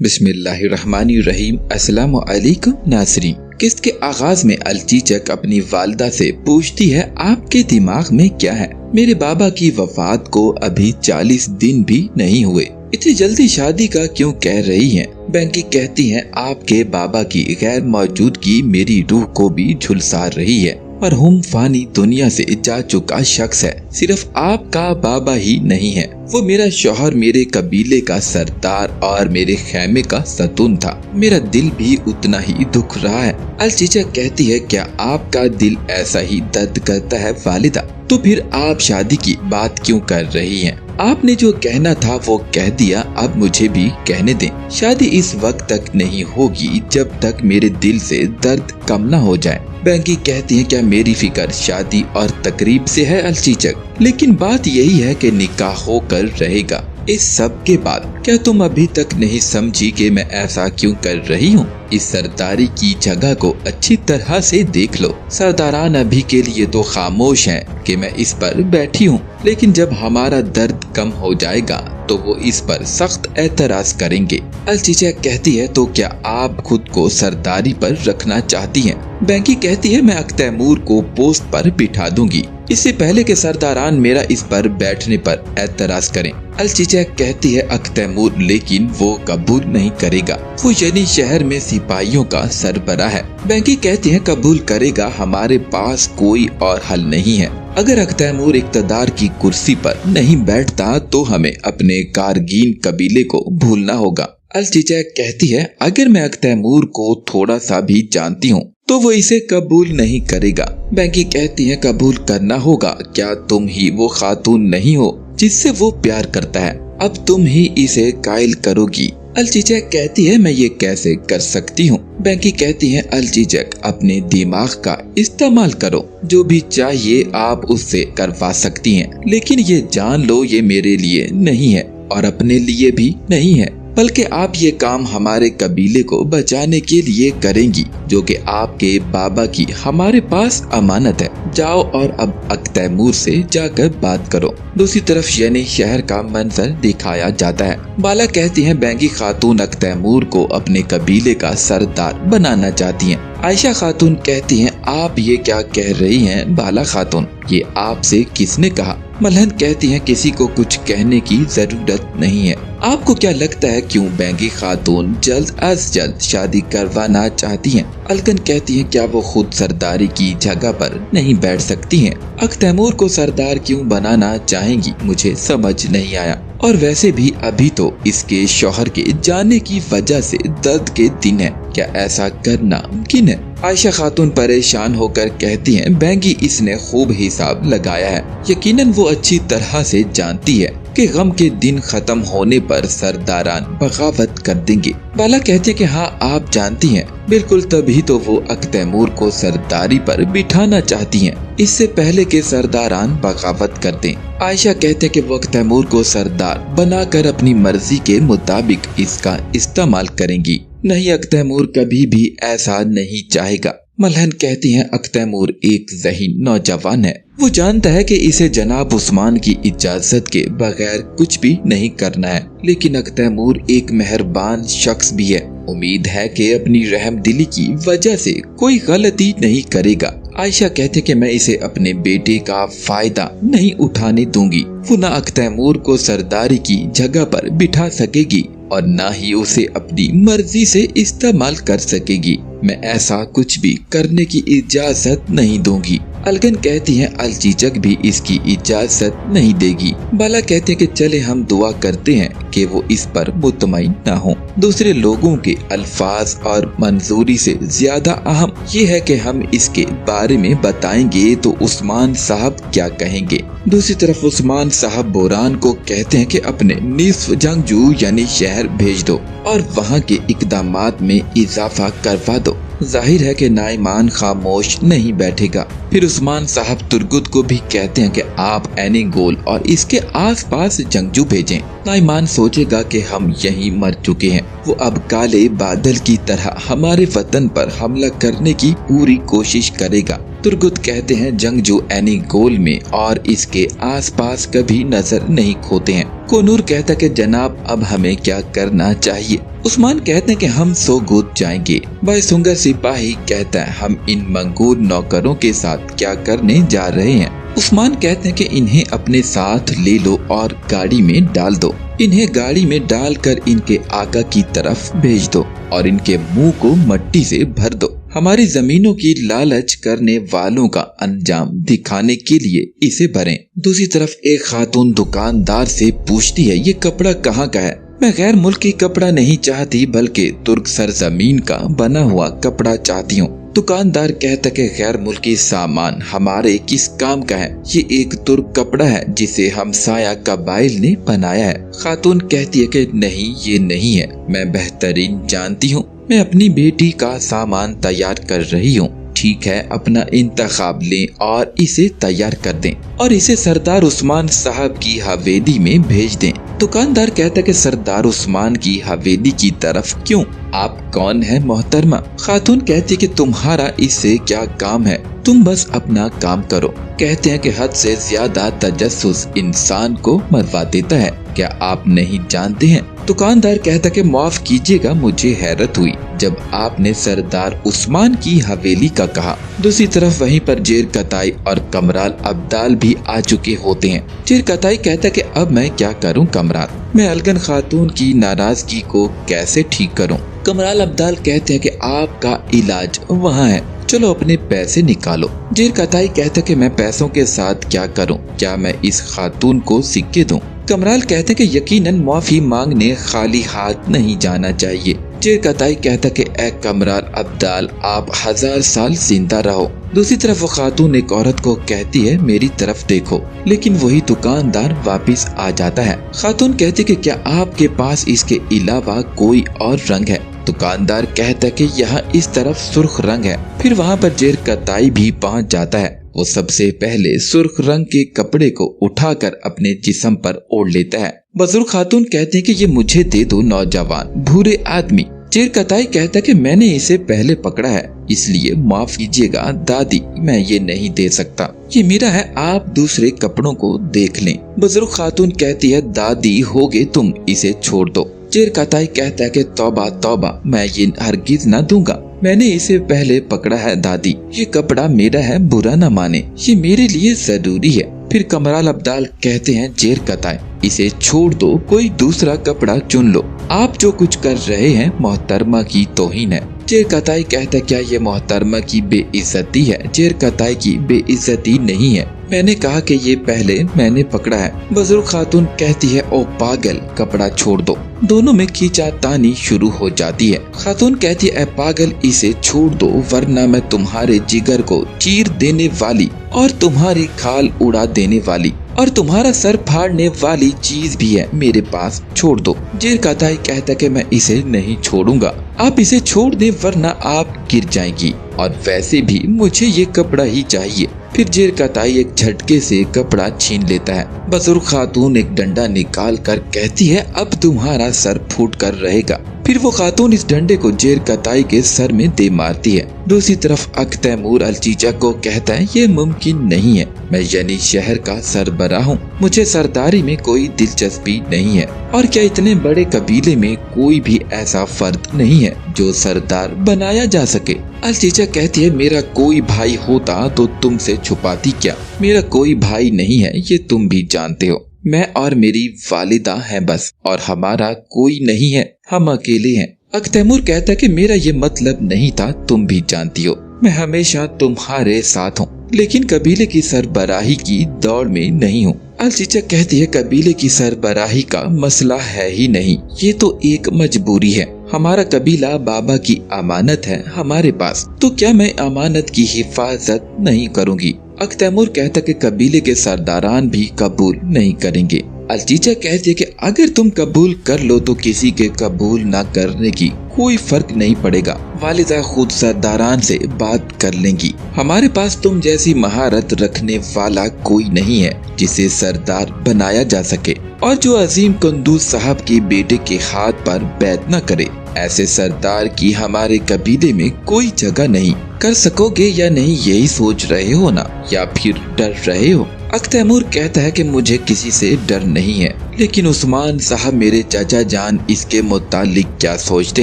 बिस्मिल्लाहिर्रहमानिर्रहीम। अस्सलामु अलैकुम नाज़रीन। किस्त के आगाज में अलचीचक अपनी वालिदा से पूछती है, आपके दिमाग में क्या है? मेरे बाबा की वफात को अभी 40 दिन भी नहीं हुए, इतनी जल्दी शादी का क्यों कह रही हैं? बैंकी कहती हैं, आपके बाबा की गैर मौजूदगी मेरी रूह को भी झुलसा रही है। मरहूम फानी दुनिया से जा चुका शख्स है, सिर्फ आपका बाबा ही नहीं है। वो मेरा शौहर, मेरे कबीले का सरदार और मेरे खैमे का सतून था। मेरा दिल भी उतना ही दुख रहा है। अलचीचा कहती है, क्या आपका दिल ऐसा ही दर्द करता है वालिदा? तो फिर आप शादी की बात क्यों कर रही हैं? आपने जो कहना था वो कह दिया, अब मुझे भी कहने दें। शादी इस वक्त तक नहीं होगी जब तक मेरे दिल से दर्द कम न हो जाए। बैंकी कहती है, क्या मेरी फिक्र शादी और तकरीब से है अलचीचक? लेकिन बात यही है कि निकाह होकर रहेगा। इस सब के बाद क्या तुम अभी तक नहीं समझी कि मैं ऐसा क्यों कर रही हूँ? इस सरदारी की जगह को अच्छी तरह से देख लो। सरदारान अभी के लिए तो खामोश हैं कि मैं इस पर बैठी हूँ, लेकिन जब हमारा दर्द कम हो जाएगा तो वो इस पर सख्त एतराज करेंगे। अलचीचा कहती है, तो क्या आप खुद को सरदारी पर रखना चाहती हैं? बैंकी कहती है, मैं अख्तैमूर को पोस्ट पर बिठा दूंगी, इससे पहले कि सरदारान मेरा इस पर बैठने पर एतराज करें। अलचीचा कहती है, अख्तैमूर लेकिन वो कबूल नहीं करेगा, वो यानी शहर में सिपाहियों का सरबराह है। बैंकी कहती है, कबूल करेगा, हमारे पास कोई और हल नहीं है। अगर अख्तैमूर इक़्तिदार की कुर्सी पर नहीं बैठता तो हमें अपने कारगिन कबीले को भूलना होगा। अलचीचा कहती है, अगर मैं अख्तैमूर को थोड़ा सा भी जानती हूँ तो वो इसे कबूल नहीं करेगा। बैंकी कहती है, कबूल करना होगा, क्या तुम ही वो खातून नहीं हो जिससे वो प्यार करता है? अब तुम ही इसे कायल करोगी। अलचीचक कहती है, मैं ये कैसे कर सकती हूँ? बैंकी कहती है, अलचीचक अपने दिमाग का इस्तेमाल करो, जो भी चाहिए आप उससे करवा सकती हैं, लेकिन ये जान लो ये मेरे लिए नहीं है और अपने लिए भी नहीं है, बल्कि आप ये काम हमारे कबीले को बचाने के लिए करेंगी, जो कि आपके बाबा की हमारे पास अमानत है। जाओ और अब अख्तैमूर से जाकर बात करो। दूसरी तरफ यानी शहर का मंजर दिखाया जाता है। बाला कहती है, बैंकी खातून अख्तैमूर को अपने कबीले का सरदार बनाना चाहती हैं। आयशा खातून कहती हैं, आप ये क्या कह रही हैं बाला खातून, ये आपसे किसने कहा? मलहन कहती हैं, किसी को कुछ कहने की जरूरत नहीं है। आपको क्या लगता है क्यों बैंकी खातून जल्द अज जल्द शादी करवाना चाहती हैं? अलकन कहती हैं, क्या वो खुद सरदारी की जगह पर नहीं बैठ सकती हैं? अख्तैमूर को सरदार क्यों बनाना चाहेंगी, मुझे समझ नहीं आया। और वैसे भी अभी तो इसके शौहर के जाने की वजह से दर्द के दिन है, क्या ऐसा करना मुमकिन है? आयशा खातून परेशान होकर कहती हैं, बैंकी इसने खूब हिसाब लगाया है, यकीनन वो अच्छी तरह से जानती है कि गम के दिन खत्म होने पर सरदारान बगावत कर देंगे। बाला कहते हैं कि हाँ आप जानती हैं, बिल्कुल, तभी तो वो अख्तैमूर को सरदारी पर बिठाना चाहती हैं, इससे पहले कि सरदारान बगावत कर दें। आयशा कहते हैं कि वो अख्तैमूर को सरदार बनाकर अपनी मर्जी के मुताबिक इसका इस्तेमाल करेंगी। नहीं, अख्तैमूर कभी भी ऐसा नहीं चाहेगा। मलहन कहती हैं, अख्तैमूर एक ज़हीन नौजवान है, वो जानता है कि इसे जनाब उस्मान की इजाजत के बगैर कुछ भी नहीं करना है, लेकिन अख्तैमूर एक मेहरबान शख्स भी है, उम्मीद है कि अपनी रहम दिली की वजह से कोई गलती नहीं करेगा। आयशा कहते कि मैं इसे अपने बेटे का फायदा नहीं उठाने दूंगी, वो न अख्तैमूर को सरदारी की जगह पर बिठा सकेगी और न ही उसे अपनी मर्जी से इस्तेमाल कर सकेगी। मैं ऐसा कुछ भी करने की इजाजत नहीं दूंगी। अलगन कहती है, अलचीचक भी इसकी इजाजत नहीं देगी। बाला कहते हैं कि चले हम दुआ करते हैं कि वो इस पर मुतमईन ना हो। दूसरे लोगों के अल्फाज और मंजूरी से ज्यादा अहम ये है कि हम इसके बारे में बताएंगे तो उस्मान साहब क्या कहेंगे। दूसरी तरफ उस्मान साहब बोरान को कहते हैं कि अपने निस्फ जंगजू यानी शहर भेज दो और वहाँ के इकदामात में इजाफा करवा दो। जाहिर है कि नाइमान खामोश नहीं बैठेगा। फिर उस्मान साहब तुर्गुत को भी कहते हैं कि आप एनी गोल और इसके आसपास जंगजू भेजें। नाइमान सोचेगा कि हम यहीं मर चुके हैं, वो अब काले बादल की तरह हमारे वतन पर हमला करने की पूरी कोशिश करेगा। तुर्गुत कहते हैं जंगजू एनी गोल में और इसके आसपास कभी नजर नहीं खोते हैं। कोनूर कहता है कि जनाब अब हमें क्या करना चाहिए। उस्मान कहते हैं कि हम सोगुत जाएंगे। बायसुंगा सिपाही कहता है हम इन मंगूर नौकरों के साथ क्या करने जा रहे हैं। उस्मान कहते हैं कि इन्हें अपने साथ ले लो और गाड़ी में डाल दो। इन्हें गाड़ी में डालकर इनके आका की तरफ भेज दो और इनके मुंह को मट्टी से भर दो। हमारी जमीनों की लालच करने वालों का अंजाम दिखाने के लिए इसे भरें। दूसरी तरफ एक खातून दुकानदार से पूछती है ये कपड़ा कहाँ का है। मैं गैर मुल्की कपड़ा नहीं चाहती बल्कि तुर्क सरजमीन का बना हुआ कपड़ा चाहती हूँ। दुकानदार कहता कि गैर मुल्की सामान हमारे किस काम का है, ये एक तुर्क कपड़ा है जिसे हम साया कबाइल ने बनाया है। खातून कहती है कि नहीं ये नहीं है, मैं बेहतरीन जानती हूँ, मैं अपनी बेटी का सामान तैयार कर रही हूँ। ठीक है, अपना इंतखाब लें और इसे तैयार कर दें और इसे सरदार उस्मान साहब की हवेली में भेज दें। दुकानदार कहता है कि सरदार उस्मान की हवेली की तरफ क्यों, आप कौन है मोहतरमा। खातून कहती है कि तुम्हारा इससे क्या काम है, तुम बस अपना काम करो। कहते हैं कि हद से ज्यादा तजस्सुस इंसान को मरवा देता है, क्या आप नहीं जानते हैं। दुकानदार कहता कि माफ कीजिएगा, मुझे हैरत हुई जब आपने सरदार उस्मान की हवेली का कहा। दूसरी तरफ वहीं पर जेर कताई और कमराल अब्दाल भी आ चुके होते हैं। जेर कताई कहता कि अब मैं क्या करूं कमराल, मैं अलगन खातून की नाराजगी को कैसे ठीक करूं। कमराल अब्दाल कहते हैं कि आपका इलाज वहाँ है, चलो अपने पैसे निकालो। जेर कताई कहते कि मैं पैसों के साथ क्या करूं, क्या मैं इस खातून को सिक्के दूं। कमराल कहते कि यकीनन माफी मांगने खाली हाथ नहीं जाना चाहिए। जेर कताई कहता कि ए कमराल अब्दाल आप 1000 साल जिंदा रहो। दूसरी तरफ वो खातून एक औरत को कहती है मेरी तरफ देखो, लेकिन वही दुकानदार वापस आ जाता है। खातून कहती कि क्या आपके पास इसके अलावा कोई और रंग है। दुकानदार कहता है कि यहाँ इस तरफ सुर्ख रंग है। फिर वहाँ पर जेर कताई भी पहुँच जाता है। वो सबसे पहले सुर्ख रंग के कपड़े को उठाकर अपने जिस्म पर ओढ़ लेता है। बुजुर्ग खातून कहते हैं कि ये मुझे दे दो नौजवान भूरे आदमी। जेर कताई कहता है कि मैंने इसे पहले पकड़ा है, इसलिए माफ कीजिएगा दादी, मैं ये नहीं दे सकता, ये मेरा है, आप दूसरे कपड़ों को देख लें। बुजुर्ग खातून कहती है दादी होगे तुम, इसे छोड़ दो। जेर कताई कहता है कि तौबा तौबा, मैं ये हरगिज न दूंगा, मैंने इसे पहले पकड़ा है दादी, ये कपड़ा मेरा है, बुरा न माने, ये मेरे लिए जरूरी है। फिर कमराल अब्दाल कहते हैं जेर कताई इसे छोड़ दो, कोई दूसरा कपड़ा चुन लो, आप जो कुछ कर रहे हैं मोहतरमा की तौहीन है। जेर कताई कहता है क्या ये मोहतरमा की बेइज्जती है। जेर कताई की बेइज्जती नहीं है, मैंने कहा कि ये पहले मैंने पकड़ा है। बुजुर्ग खातून कहती है ओ पागल, कपड़ा छोड़ दो। दोनों में खींचातानी शुरू हो जाती है। खातून कहती है ए पागल, इसे छोड़ दो वरना मैं तुम्हारे जिगर को चीर देने वाली और तुम्हारी खाल उड़ा देने वाली और तुम्हारा सर फाड़ने वाली चीज भी है मेरे पास, छोड़ दो। जेर कताई कहता कि मैं इसे नहीं छोड़ूंगा, आप इसे छोड़ दे वरना आप गिर जाएंगी और वैसे भी मुझे ये कपड़ा ही चाहिए। फिर जेर कताई एक झटके से कपड़ा छीन लेता है। बुजुर्ग खातून एक डंडा निकाल कर कहती है अब तुम्हारा सर फूट कर रहेगा। फिर वो खातून इस डंडे को जेर कताई के सर में दे मारती है। दूसरी तरफ अक तैमूर अलचीचा को कहता है ये मुमकिन नहीं है, मैं यानी शहर का सरबराह हूँ, मुझे सरदारी में कोई दिलचस्पी नहीं है और क्या इतने बड़े कबीले में कोई भी ऐसा फर्द नहीं है जो सरदार बनाया जा सके। अलचीचा कहती है मेरा कोई भाई होता तो तुमसे छुपाती क्या, मेरा कोई भाई नहीं है, ये तुम भी जानते हो, मैं और मेरी वालिदा हैं बस और हमारा कोई नहीं है, हम अकेले हैं। अक तैमूर कहता है कि मेरा ये मतलब नहीं था, तुम भी जानती हो, मैं हमेशा तुम्हारे साथ हूँ लेकिन कबीले की सरबराही की दौड़ में नहीं हूँ। अलचीचा कहती है कबीले की सरबराही का मसला है ही नहीं, ये तो एक मजबूरी है, हमारा कबीला बाबा की अमानत है हमारे पास, तो क्या मैं अमानत की हिफाजत नहीं करूँगी। अक तैमूर कहता कि कबीले के सरदारान भी कबूल नहीं करेंगे। अलचीचा कहती है कि अगर तुम कबूल कर लो तो किसी के कबूल न करने की कोई फर्क नहीं पड़ेगा, वालिदा खुद सरदारान से बात कर लेंगी, हमारे पास तुम जैसी महारत रखने वाला कोई नहीं है जिसे सरदार बनाया जा सके और जो अजीम कुंदूज साहब के बेटे के हाथ पर बैत न करे। ऐसे सरदार की हमारे कबीले में कोई जगह नहीं। कर सकोगे या नहीं यही सोच रहे हो ना, या फिर डर रहे हो? तैमूर कहता है कि मुझे किसी से डर नहीं है, लेकिन उस्मान साहब मेरे चाचा जान इसके मुतालिक क्या सोचते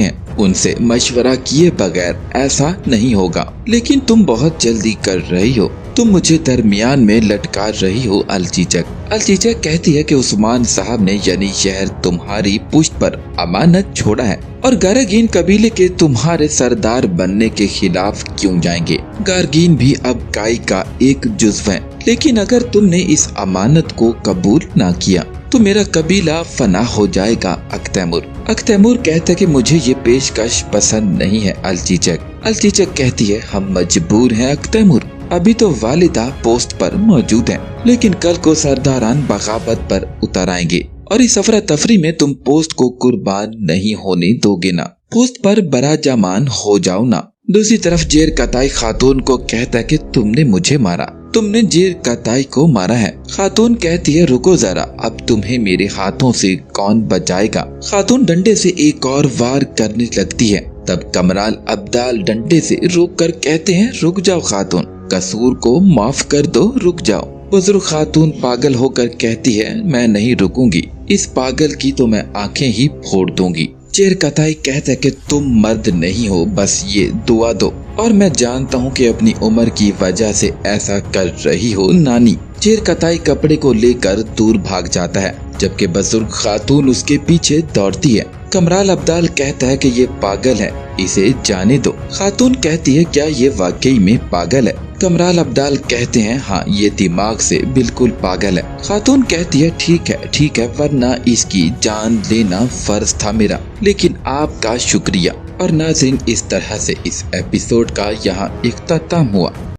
हैं, उनसे मशवरा किए बगैर ऐसा नहीं होगा। लेकिन तुम बहुत जल्दी कर रही हो, तुम मुझे दरमियान में लटका रही हो अलचीचक। अलचीचक कहती है कि उस्मान साहब ने यानी शहर तुम्हारी पुश्त पर अमानत छोड़ा है और गारगीन कबीले के तुम्हारे सरदार बनने के खिलाफ क्यों जाएंगे? गारगीन भी अब काई का एक जुज्व है, लेकिन अगर तुमने इस अमानत को कबूल ना किया तो मेरा कबीला फना हो जाएगा। तैमूर कहता है कि मुझे ये पेशकश पसंद नहीं है अलचीचक कहती है हम मजबूर हैं तैमूर, अभी तो वालिदा पोस्ट पर मौजूद हैं, लेकिन कल को सरदारान बगावत पर उतर आएंगे और इस अफरा तफरी में तुम पोस्ट को कुर्बान नहीं होने दोगे ना, पोस्ट पर बरा जमान हो जाओ ना। दूसरी तरफ जेर कताई खातून को कहता है कि तुमने मुझे मारा, तुमने जेर कताई को मारा है। खातून कहती है रुको जरा, अब तुम्हें मेरे हाथों से कौन बचाएगा। खातून डंडे से एक और वार करने लगती है, तब कमराल अब्दाल डंडे से रोक कर कहते हैं रुक जाओ खातून, कसूर को माफ कर दो, रुक जाओ। बुजुर्ग खातून पागल होकर कहती है मैं नहीं रुकूंगी, इस पागल की तो मैं आंखें ही फोड़ दूंगी। चेर कताई कहता है कि तुम मर्द नहीं हो, बस ये दुआ दो, और मैं जानता हूँ कि अपनी उम्र की वजह से ऐसा कर रही हो नानी। चेर कताई कपड़े को लेकर दूर भाग जाता है, जबकि बुजुर्ग खातून उसके पीछे दौड़ती है। कमराल अब्दाल कहता है कि ये पागल है, इसे जाने दो। खातून कहती है क्या ये वाकई में पागल है? कमराल अब्दाल कहते हैं हाँ ये दिमाग से बिल्कुल पागल है। खातून कहती है ठीक है, वरना इसकी जान लेना फर्ज था मेरा, लेकिन आपका शुक्रिया। और नाज़रीन इस तरह से इस एपिसोड का यहाँ इख्तिताम हुआ।